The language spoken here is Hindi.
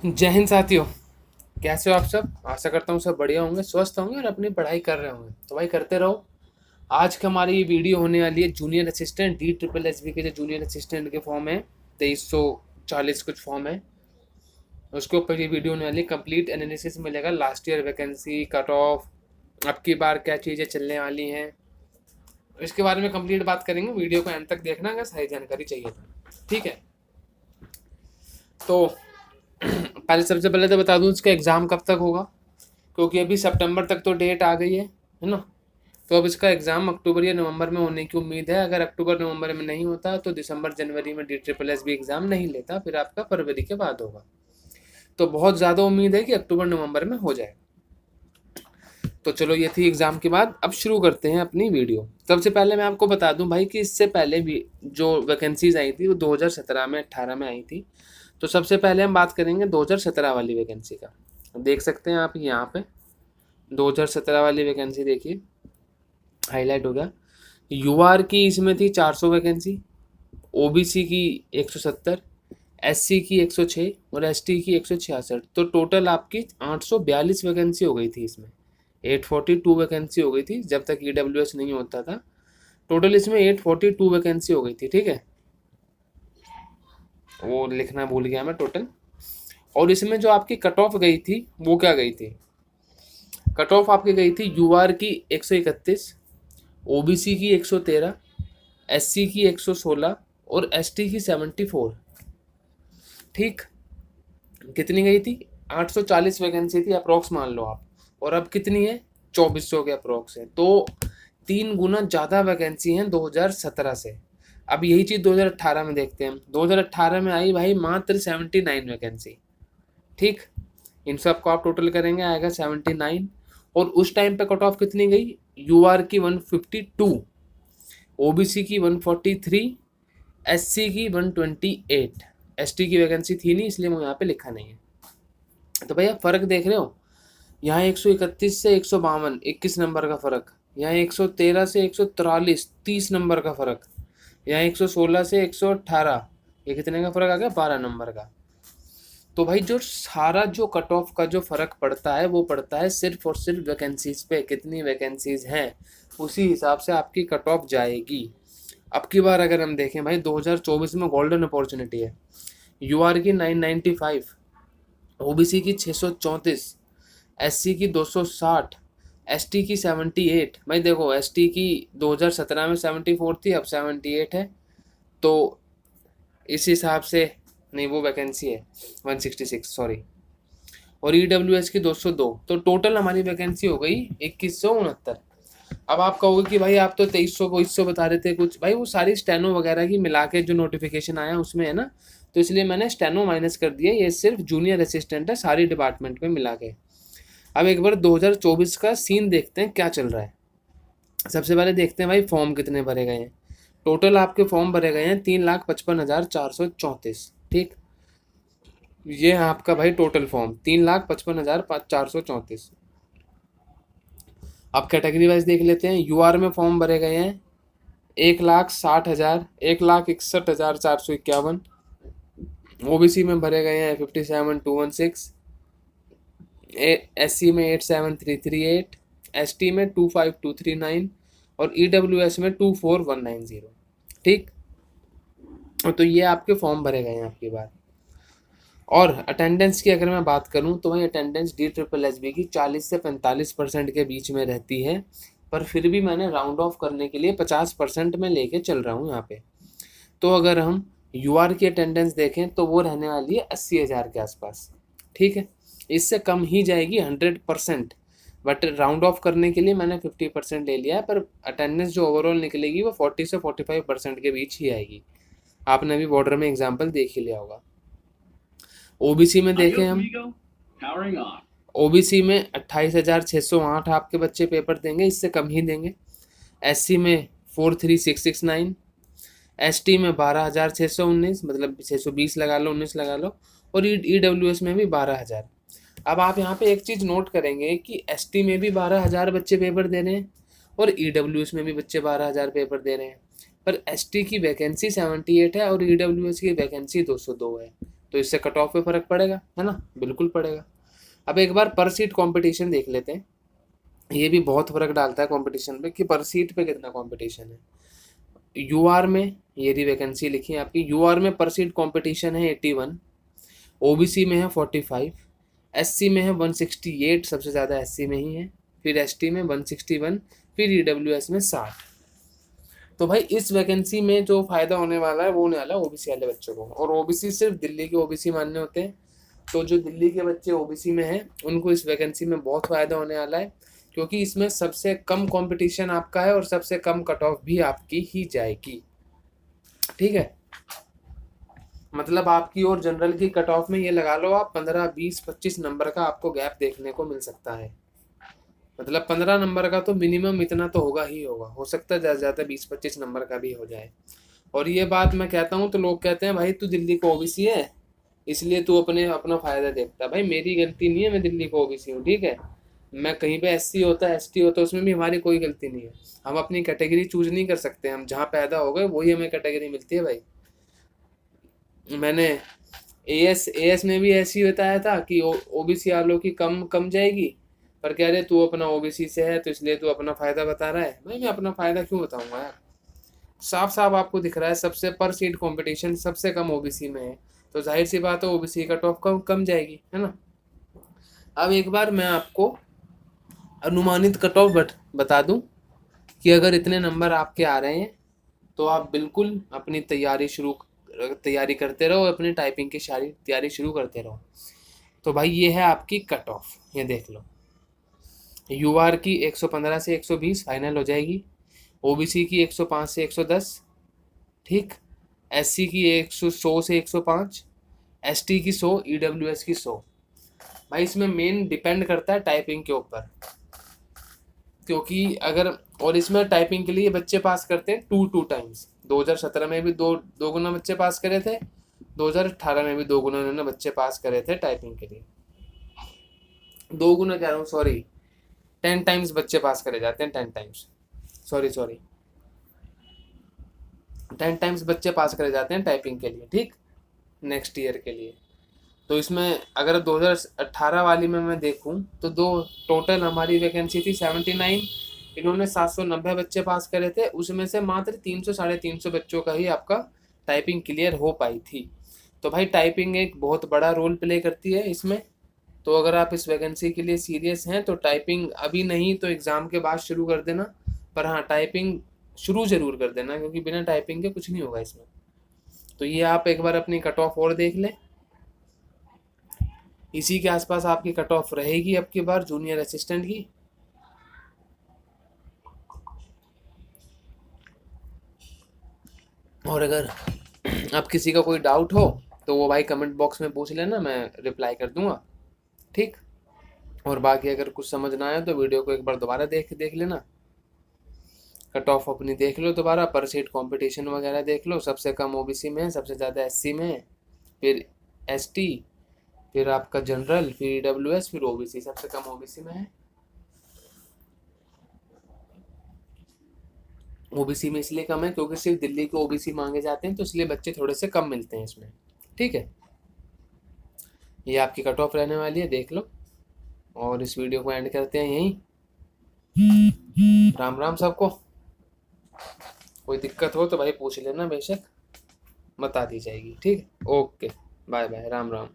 जय हिंद साथियों। कैसे हो आप सब? आशा करता हूँ सब बढ़िया होंगे, स्वस्थ होंगे और अपनी पढ़ाई कर रहे होंगे। तो भाई करते रहो। आज का हमारी ये वीडियो होने वाली है junior assistant D triple S B के जो जूनियर असिस्टेंट के फॉर्म है 2340 कुछ फॉर्म है, उसके ऊपर ये वीडियो होने वाली है। कंप्लीट एनालिसिस मिलेगा, last year vacancy, cut off, अब की बार क्या चीज़ें चलने वाली हैं, इसके बारे में कंप्लीट बात करेंगे। वीडियो को एंड तक देखना अगर सारी जानकारी चाहिए तो, ठीक है। तो पहले सबसे पहले तो बता दूं इसका एग्ज़ाम कब तक होगा, क्योंकि अभी सितंबर तक तो डेट आ गई है ना। तो अब इसका एग्ज़ाम अक्टूबर या नवंबर में होने की उम्मीद है। अगर अक्टूबर नवंबर में नहीं होता तो दिसंबर जनवरी में डी ट्रिपल एस भी एग्ज़ाम नहीं लेता, फिर आपका फरवरी के बाद होगा। तो बहुत ज़्यादा उम्मीद है कि अक्टूबर नवंबर में हो जाए। तो चलो, ये थी एग्ज़ाम के बाद। अब शुरू करते हैं अपनी वीडियो। सबसे पहले मैं आपको बता दूं भाई कि इससे पहले भी जो वैकेंसीज आई थी वो 2017 में 18 में आई थी। तो सबसे पहले हम बात करेंगे 2017 वाली वैकेंसी का। देख सकते हैं आप यहाँ पे 2017 वाली वैकेंसी देखिए, हाईलाइट हो गया। यूआर की इसमें थी 400 वैकेंसी, ओबीसी की 170, एससी की 106 और एसटी की 166। तो टोटल आपकी 842 वैकेंसी हो गई थी इसमें। 842 वैकेंसी हो गई थी जब तक ईडब्ल्यूएस नहीं होता था। टोटल इसमें 842 वैकेंसी हो गई थी, ठीक है। वो लिखना भूल गया मैं टोटल। और इसमें जो आपकी कट ऑफ गई थी वो क्या गई थी? कट ऑफ आपकी गई थी यूआर की 131, ओबीसी की 113, एससी की 116 और एसटी की 74। ठीक, कितनी गई थी? 840 वैकेंसी थी अप्रोक्स मान लो आप। और अब कितनी है? 2400 के अप्रोक्स है। तो 3 गुना ज़्यादा वैकेंसी हैं 2017 से। अब यही चीज़ 2018 में देखते हैं हम। 2018 में आई भाई मात्र 79 वैकेंसी। ठीक, इन सब को आप टोटल करेंगे आएगा 79। और उस टाइम पे कट ऑफ कितनी गई? यूआर की 152, ओबीसी की 143, एससी की 128। एसटी की वैकेंसी थी नहीं इसलिए मैं यहाँ पे लिखा नहीं है। तो भैया फ़र्क देख रहे हो, यहाँ 131 से 152 21 नंबर का फ़र्क, यहाँ 113 से 143 30 नंबर का फ़र्क, यहाँ 116 से 118, ये कितने का फ़र्क आ गया? 12 नंबर का। तो भाई जो सारा जो कट ऑफ का जो फ़र्क पड़ता है वो पड़ता है सिर्फ और सिर्फ वैकेंसीज़ पे, कितनी वैकेंसीज़ हैं उसी हिसाब से आपकी कट ऑफ जाएगी। अब की बार अगर हम देखें भाई 2024 में गोल्डन अपॉर्चुनिटी है। यूआर की 995, ओबीसी की 634, एससी की 260, एसटी की 78। भाई देखो एसटी की 2017 में 74 थी, अब 78 है। तो इस हिसाब से नहीं, वो वैकेंसी है 166 सॉरी। और ईडब्ल्यूएस की 202। तो टोटल हमारी वैकेंसी हो गई 2169। अब आप कहोगे कि भाई आप तो 2300 2200 बता रहे थे कुछ। भाई वो सारी स्टेनो वगैरह की मिला के जो नोटिफिकेशन आया उसमें है ना, तो इसलिए मैंने स्टेनो माइनस कर दिया। ये सिर्फ जूनियर असिस्टेंट है सारी डिपार्टमेंट में मिला के। अब एक बार 2024 का सीन देखते हैं क्या चल रहा है। सबसे पहले देखते हैं भाई फॉर्म कितने भरे गए हैं। टोटल आपके फॉर्म भरे गए हैं 3,55,434। ठीक, ये है आपका भाई टोटल फॉर्म 3,55,434। अब कैटेगरी वाइज देख लेते हैं। यूआर में फॉर्म भरे गए हैं 1,60,000, 1,61,451। ओबीसी में भरे गए हैं 57,216, एससी में 87,338, एसटी में 25,239 और ईडब्ल्यूएस में 24,190। ठीक, तो ये आपके फॉर्म भरे गए हैं आपकी बार। और अटेंडेंस की अगर मैं बात करूं तो वही attendance D triple S B की 40 से 45% के बीच में रहती है। पर फिर भी मैंने राउंड ऑफ करने के लिए 50% में लेके चल रहा हूं यहाँ पे। तो अगर हम यूआर की अटेंडेंस देखें तो वो रहने वाली है 80,000 के आसपास। ठीक है, इससे कम ही जाएगी 100%। बट राउंड ऑफ करने के लिए मैंने 50% ले लिया है। पर अटेंडेंस जो ओवरऑल निकलेगी वो 40 से 45% के बीच ही आएगी। आपने अभी बॉर्डर में एग्जाम्पल देख ही लिया होगा। ओबीसी में देखें हम, ओबीसी में 28,608 आपके बच्चे पेपर देंगे, इससे कम ही देंगे। एससी में 43,669, एसटी में 12,619, मतलब 620 लगा लो, 19 लगा लो। और ईडब्ल्यूएस में भी 12,000। अब आप यहाँ पे एक चीज़ नोट करेंगे कि एसटी में भी 12,000 बच्चे पेपर दे रहे हैं और ईडब्ल्यूएस में भी बच्चे 12,000 पेपर दे रहे हैं। पर एसटी की वैकेंसी 78 है और ईडब्ल्यूएस की वैकेंसी 202 है। तो इससे कट ऑफ पे फर्क पड़ेगा, है ना, बिल्कुल पड़ेगा। अब एक बार पर सीट कंपटीशन देख लेते हैं, ये भी बहुत फर्क डालता है कंपटीशन पे कि पर सीट पे कितना कंपटीशन है। यूआर में ये रही वैकेंसी लिखी है आपकी, यूआर में पर सीट कंपटीशन है 81, ओबीसी में है 45, एससी में है 168, सबसे ज़्यादा एससी में ही है, फिर एसटी में 161, फिर ईडब्ल्यूएस में 60। तो भाई इस वैकेंसी में जो फायदा होने वाला है वो होने वाला है ओबीसी वाले बच्चों को, और ओबीसी सिर्फ दिल्ली के ओबीसी मानने होते हैं। तो जो दिल्ली के बच्चे ओबीसी में हैं उनको इस वैकेंसी में बहुत फायदा होने वाला है, क्योंकि इसमें सबसे कम कंपटीशन आपका है और सबसे कम कट ऑफ भी आपकी ही जाएगी। ठीक है, मतलब आपकी और जनरल की कट ऑफ में ये लगा लो आप 15, 20, 25 नंबर का आपको गैप देखने को मिल सकता है। मतलब 15 नंबर का तो मिनिमम इतना तो होगा ही होगा, हो सकता है ज़्यादा ज़्यादा 20-25 नंबर का भी हो जाए। और ये बात मैं कहता हूँ तो लोग कहते हैं भाई तू दिल्ली को ओबीसी है इसलिए तू अपना फ़ायदा देखता है। भाई मेरी गलती नहीं है, मैं दिल्ली को ओबीसी हूँ, ठीक है। मैं कहीं पे एससी होता है, एसटी होता है, उसमें भी हमारी कोई गलती नहीं है। हम अपनी कैटेगरी चूज नहीं कर सकते, हम जहाँ पैदा हो गए वही हमें कैटेगरी मिलती है भाई। मैंने एएस में भी ऐसे ही बताया था कि ओबीसी वालों की कम कम जाएगी, पर कह रहे तू अपना ओबीसी से है तो इसलिए तू अपना फायदा बता रहा है। मैं अपना फायदा क्यों बताऊंगा यार, साफ साफ आपको दिख रहा है सबसे पर सीट कंपटीशन सबसे कम ओबीसी में है, तो जाहिर सी बात है ओबीसी का टॉप कम कम जाएगी, है ना। अब एक बार मैं आपको अनुमानित कट ऑफ बता दूं कि अगर इतने नंबर आपके आ रहे हैं तो आप बिल्कुल अपनी तैयारी करते रहो, अपनी टाइपिंग की सारी तैयारी शुरू करते रहो। तो भाई ये है आपकी कट ऑफ, ये देख लो। यूआर की 115 से 120 फाइनल हो जाएगी, ओबीसी की 105 से 110, ठीक, एससी की 100 से 105, एसटी की 100, ईडब्ल्यूएस की 100। भाई इसमें मेन डिपेंड करता है टाइपिंग के ऊपर, क्योंकि अगर, और इसमें टाइपिंग के लिए बच्चे पास करते हैं 2 टाइम्स। 2017 में भी दो गुना बच्चे पास करे थे, 2018 में भी 2 गुना इन्होंने बच्चे पास करे थे टाइपिंग के लिए। 2 गुना कह रहा हूँ, सॉरी, 10 टाइम्स बच्चे पास करे जाते हैं, 10 टाइम्स, सॉरी 10 टाइम्स बच्चे पास करे जाते हैं टाइपिंग के लिए, ठीक, नेक्स्ट ईयर के लिए। तो इसमें अगर 2018 वाली में मैं देखूं तो टोटल हमारी वैकेंसी थी 79, इन्होंने 790 बच्चे पास करे थे, उसमें से मात्र 300 साढ़े 300 बच्चों का ही आपका टाइपिंग क्लियर हो पाई थी। तो भाई टाइपिंग एक बहुत बड़ा रोल प्ले करती है इसमें। तो अगर आप इस वैकेंसी के लिए सीरियस हैं तो टाइपिंग अभी नहीं तो एग्ज़ाम के बाद शुरू कर देना, पर हाँ टाइपिंग शुरू ज़रूर कर देना, क्योंकि बिना टाइपिंग के कुछ नहीं होगा इसमें। तो ये आप एक बार अपनी कट ऑफ और देख लें, इसी के आसपास आपकी कट ऑफ रहेगी अब की बार जूनियर असिस्टेंट की। और अगर अब किसी का कोई डाउट हो तो वो भाई कमेंट बॉक्स में पूछ लेना, मैं रिप्लाई कर दूंगा, ठीक। और बाकी अगर कुछ समझ ना आए तो वीडियो को एक बार दोबारा देख लेना, कट ऑफ अपनी देख लो दोबारा, पर सीट कंपटीशन वगैरह देख लो, सबसे कम ओबीसी में है, सबसे ज़्यादा एससी में है, फिर एसटी, फिर आपका जनरल, फिर ईडब्ल्यूएस, फिर ओबीसी, सबसे कम ओबीसी में है। ओबीसी में इसलिए कम है क्योंकि सिर्फ दिल्ली के ओबीसी मांगे जाते हैं, तो इसलिए बच्चे थोड़े से कम मिलते हैं इसमें, ठीक है। ये आपकी कट ऑफ रहने वाली है, देख लो। और इस वीडियो को एंड करते हैं यहीं। राम राम सबको, कोई दिक्कत हो तो भाई पूछ लेना, बेशक बता दी जाएगी, ठीक है। Okay, bye bye, Ram Ram.